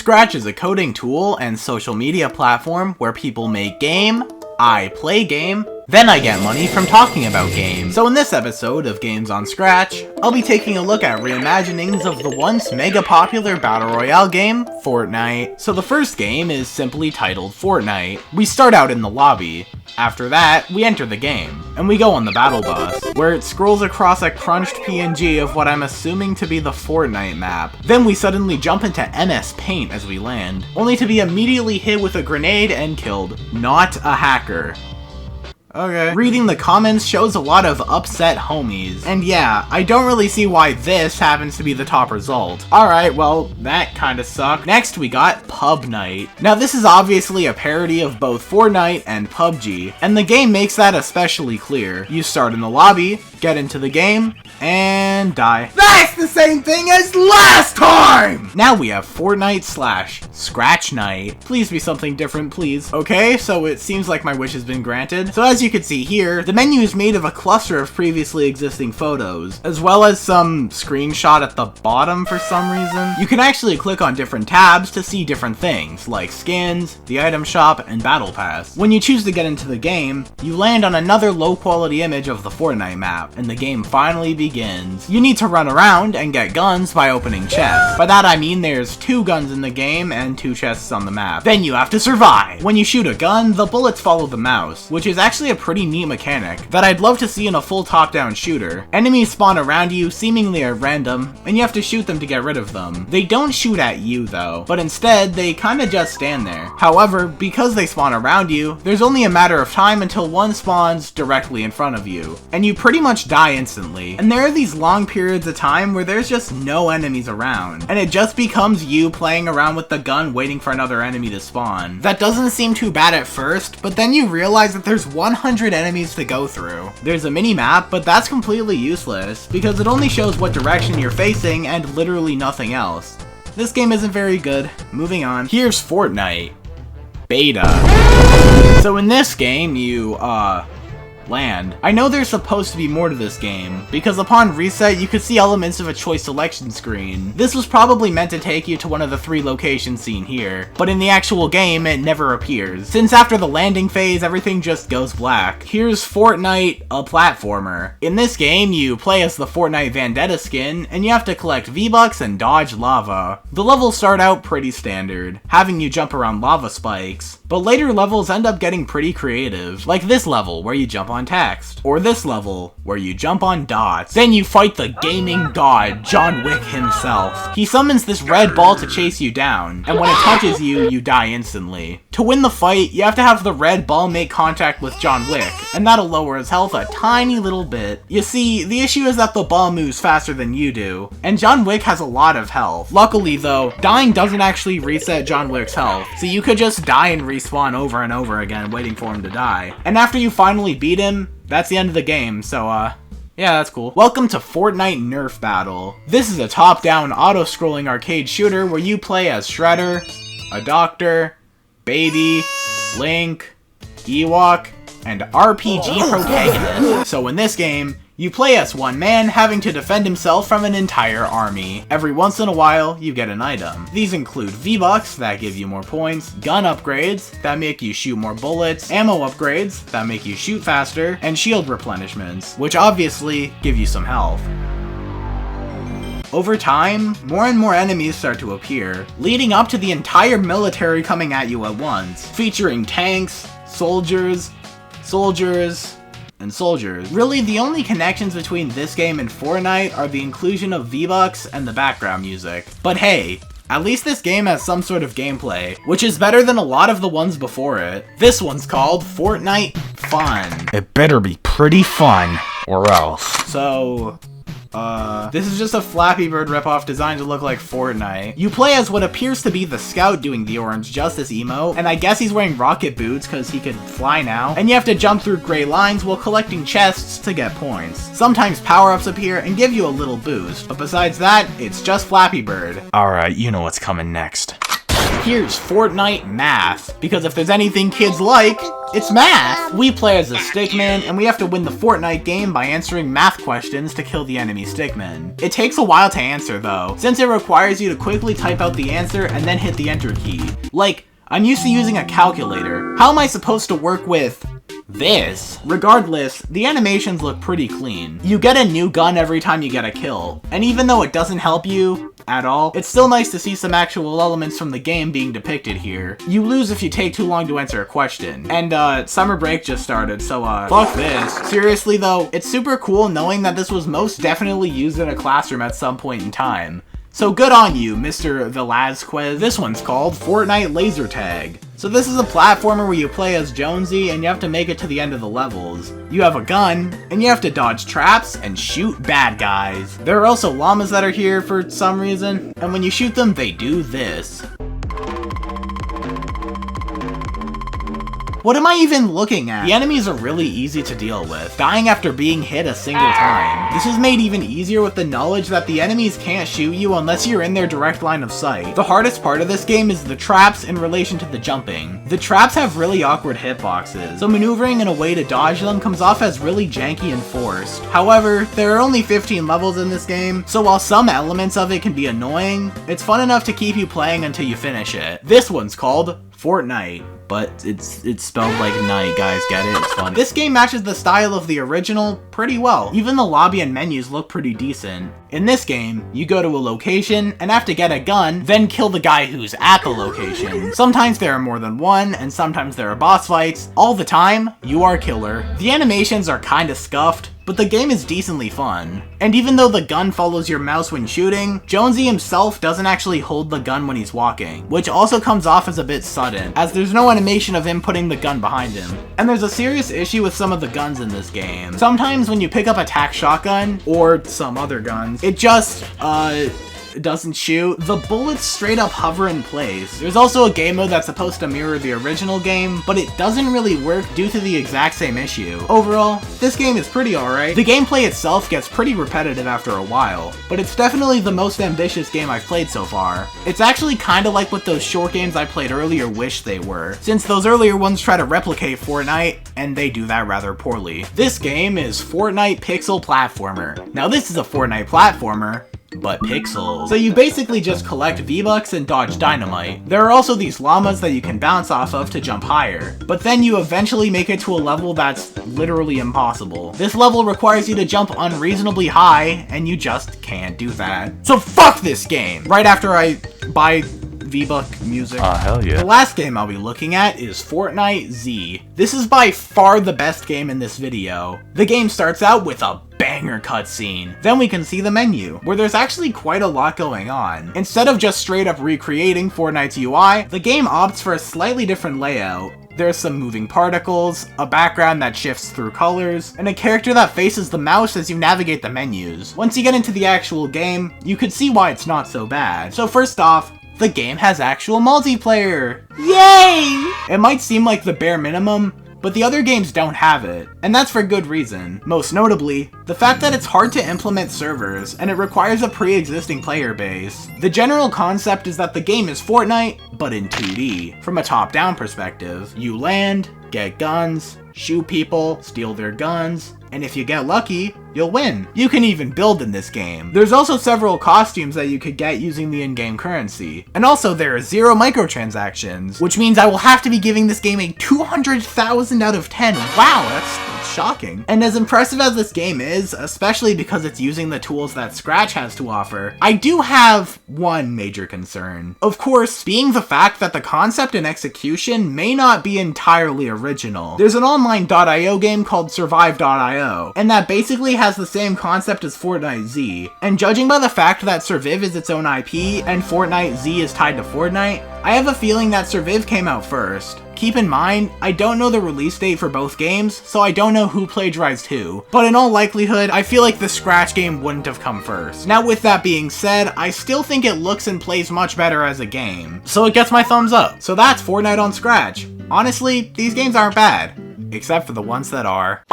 Scratch is a coding tool and social media platform where people make game, I play game, then I get money from talking about games. So in this episode of Games on Scratch, I'll be taking a look at reimaginings of the once mega popular battle royale game, Fortnite. So the first game is simply titled Fortnite. We start out in the lobby. After that, we enter the game, and we go on the battle bus, where it scrolls across a crunched PNG of what I'm assuming to be the Fortnite map. Then we suddenly jump into MS Paint as we land, only to be immediately hit with a grenade and killed. Not a hacker. Okay. Reading the comments shows a lot of upset homies. And yeah, I don't really see why this happens to be the top result. Alright, well, that kinda sucked. Next we got PUBNITE. Now this is obviously a parody of both Fortnite and PUBG, and the game makes that especially clear. You start in the lobby, get into the game, and die. That's the same thing as last time! Now we have Fortnite / Scratchnite. Please be something different, please. Okay, so it seems like my wish has been granted. So as you can see here, the menu is made of a cluster of previously existing photos, as well as some screenshot at the bottom for some reason. You can actually click on different tabs to see different things, like skins, the item shop, and battle pass. When you choose to get into the game, you land on another low quality image of the Fortnite map, and the game finally begins. You need to run around and get guns by opening chests. By that I mean there's 2 guns in the game and 2 chests on the map. Then you have to survive. When you shoot a gun, the bullets follow the mouse, which is actually a pretty neat mechanic that I'd love to see in a full top-down shooter. Enemies spawn around you seemingly at random, and you have to shoot them to get rid of them. They don't shoot at you though, but instead they kinda just stand there. However, because they spawn around you, there's only a matter of time until one spawns directly in front of you, and you pretty much die instantly. And there are these long periods of time where there's just no enemies around, and it just becomes you playing around with the gun waiting for another enemy to spawn. That doesn't seem too bad at first, but then you realize that there's 100 enemies to go through. There's a mini-map, but that's completely useless, because it only shows what direction you're facing and literally nothing else. This game isn't very good. Moving on. Here's Fortnite Beta. So in this game, you, land. I know there's supposed to be more to this game, because upon reset you could see elements of a choice selection screen. This was probably meant to take you to one of the 3 locations seen here, but in the actual game it never appears, since after the landing phase everything just goes black. Here's Fortnite, a platformer. In this game you play as the Fortnite Vendetta skin, and you have to collect V-Bucks and dodge lava. The levels start out pretty standard, having you jump around lava spikes, but later levels end up getting pretty creative, like this level where you jump on text, or this level where you jump on dots. Then you fight the gaming god, John Wick himself. He summons this red ball to chase you down, and when it touches you, you die instantly. To win the fight, you have to have the red ball make contact with John Wick, and that'll lower his health a tiny little bit. You see, the issue is that the ball moves faster than you do, and John Wick has a lot of health. Luckily though, dying doesn't actually reset John Wick's health, so you could just die and respawn over and over again waiting for him to die. And after you finally beat him, that's the end of the game, so yeah, that's cool. Welcome to Fortnite Nerf Battle. This is a top-down auto-scrolling arcade shooter where you play as Shredder, a doctor, Baby, Link, Ewok, and RPG protagonist. So in this game, you play as one man having to defend himself from an entire army. Every once in a while, you get an item. These include V-Bucks that give you more points, gun upgrades that make you shoot more bullets, ammo upgrades that make you shoot faster, and shield replenishments, which obviously give you some health. Over time, more and more enemies start to appear, leading up to the entire military coming at you at once, featuring tanks, soldiers, and soldiers. Really, the only connections between this game and Fortnite are the inclusion of V-Bucks and the background music. But hey, at least this game has some sort of gameplay, which is better than a lot of the ones before it. This one's called Fortnite Fun. It better be pretty fun, or else. So, this is just a Flappy Bird ripoff designed to look like Fortnite. You play as what appears to be the Scout doing the Orange Justice emo, and I guess he's wearing rocket boots because he can fly now, and you have to jump through gray lines while collecting chests to get points. Sometimes power-ups appear and give you a little boost, but besides that, it's just Flappy Bird. Alright, you know what's coming next. Here's Fortnite Math, because if there's anything kids like, It's math! We play as a stickman, and we have to win the Fortnite game by answering math questions to kill the enemy stickman. It takes a while to answer though, since it requires you to quickly type out the answer and then hit the enter key. Like, I'm used to using a calculator. How am I supposed to work with this? Regardless, the animations look pretty clean. You get a new gun every time you get a kill, and even though it doesn't help you at all, it's still nice to see some actual elements from the game being depicted here. You lose if you take too long to answer a question. And summer break just started, so fuck this. Seriously though, it's super cool knowing that this was most definitely used in a classroom at some point in time. So good on you, Mr. Velasquez. This one's called Fortnite Laser Tag. So this is a platformer where you play as Jonesy and you have to make it to the end of the levels. You have a gun, and you have to dodge traps and shoot bad guys. There are also llamas that are here for some reason, and when you shoot them, they do this. What am I even looking at? The enemies are really easy to deal with, dying after being hit a single time. This is made even easier with the knowledge that the enemies can't shoot you unless you're in their direct line of sight. The hardest part of this game is the traps in relation to the jumping. The traps have really awkward hitboxes, so maneuvering in a way to dodge them comes off as really janky and forced. However, there are only 15 levels in this game, so while some elements of it can be annoying, it's fun enough to keep you playing until you finish it. This one's called Fortnite, but it's spelled like night, guys, get it? It's fun. This game matches the style of the original pretty well. Even the lobby and menus look pretty decent. In this game, you go to a location and have to get a gun, then kill the guy who's at the location. Sometimes there are more than one, and sometimes there are boss fights. All the time, you are killer. The animations are kinda scuffed, but the game is decently fun. And even though the gun follows your mouse when shooting, Jonesy himself doesn't actually hold the gun when he's walking, which also comes off as a bit sudden, as there's no animation of him putting the gun behind him. And there's a serious issue with some of the guns in this game. Sometimes when you pick up a tac shotgun, or some other guns, it just, doesn't shoot. The bullets straight up hover in place. There's also a game mode that's supposed to mirror the original game, but it doesn't really work due to the exact same issue. Overall, this game is pretty alright. The gameplay itself gets pretty repetitive after a while, but it's definitely the most ambitious game I've played so far. It's actually kinda like what those short games I played earlier wished they were, since those earlier ones try to replicate Fortnite, and they do that rather poorly. This game is Fortnite Pixel Platformer. Now this is a Fortnite platformer, but pixels. So you basically just collect V-Bucks and dodge dynamite. There are also these llamas that you can bounce off of to jump higher, but then you eventually make it to a level that's literally impossible. This level requires you to jump unreasonably high, and you just can't do that. So fuck this game! Right after I buy V-Buck music. Hell yeah. The last game I'll be looking at is Fortnite Z. This is by far the best game in this video. The game starts out with a banger cutscene. Then we can see the menu, where there's actually quite a lot going on. Instead of just straight up recreating Fortnite's UI, the game opts for a slightly different layout. There's some moving particles, a background that shifts through colors, and a character that faces the mouse as you navigate the menus. Once you get into the actual game, you could see why it's not so bad. So first off, the game has actual multiplayer! Yay! It might seem like the bare minimum, but the other games don't have it, and that's for good reason. Most notably, the fact that it's hard to implement servers, and it requires a pre-existing player base. The general concept is that the game is Fortnite, but in 2D. From a top-down perspective, you land, get guns, shoot people, steal their guns, and if you get lucky, you'll win. You can even build in this game. There's also several costumes that you could get using the in-game currency. And also there are 0 microtransactions, which means I will have to be giving this game a 200,000 out of 10. Wow, that's shocking. And as impressive as this game is, especially because it's using the tools that Scratch has to offer, I do have one major concern. Of course, being the fact that the concept and execution may not be entirely original. There's an online.io game called Survive.io, and that basically has the same concept as Fortnite Z, and judging by the fact that Surviv is its own IP, and Fortnite Z is tied to Fortnite, I have a feeling that Surviv came out first. Keep in mind, I don't know the release date for both games, so I don't know who plagiarized who, but in all likelihood, I feel like the Scratch game wouldn't have come first. Now with that being said, I still think it looks and plays much better as a game, so it gets my thumbs up. So that's Fortnite on Scratch. Honestly, these games aren't bad, except for the ones that are.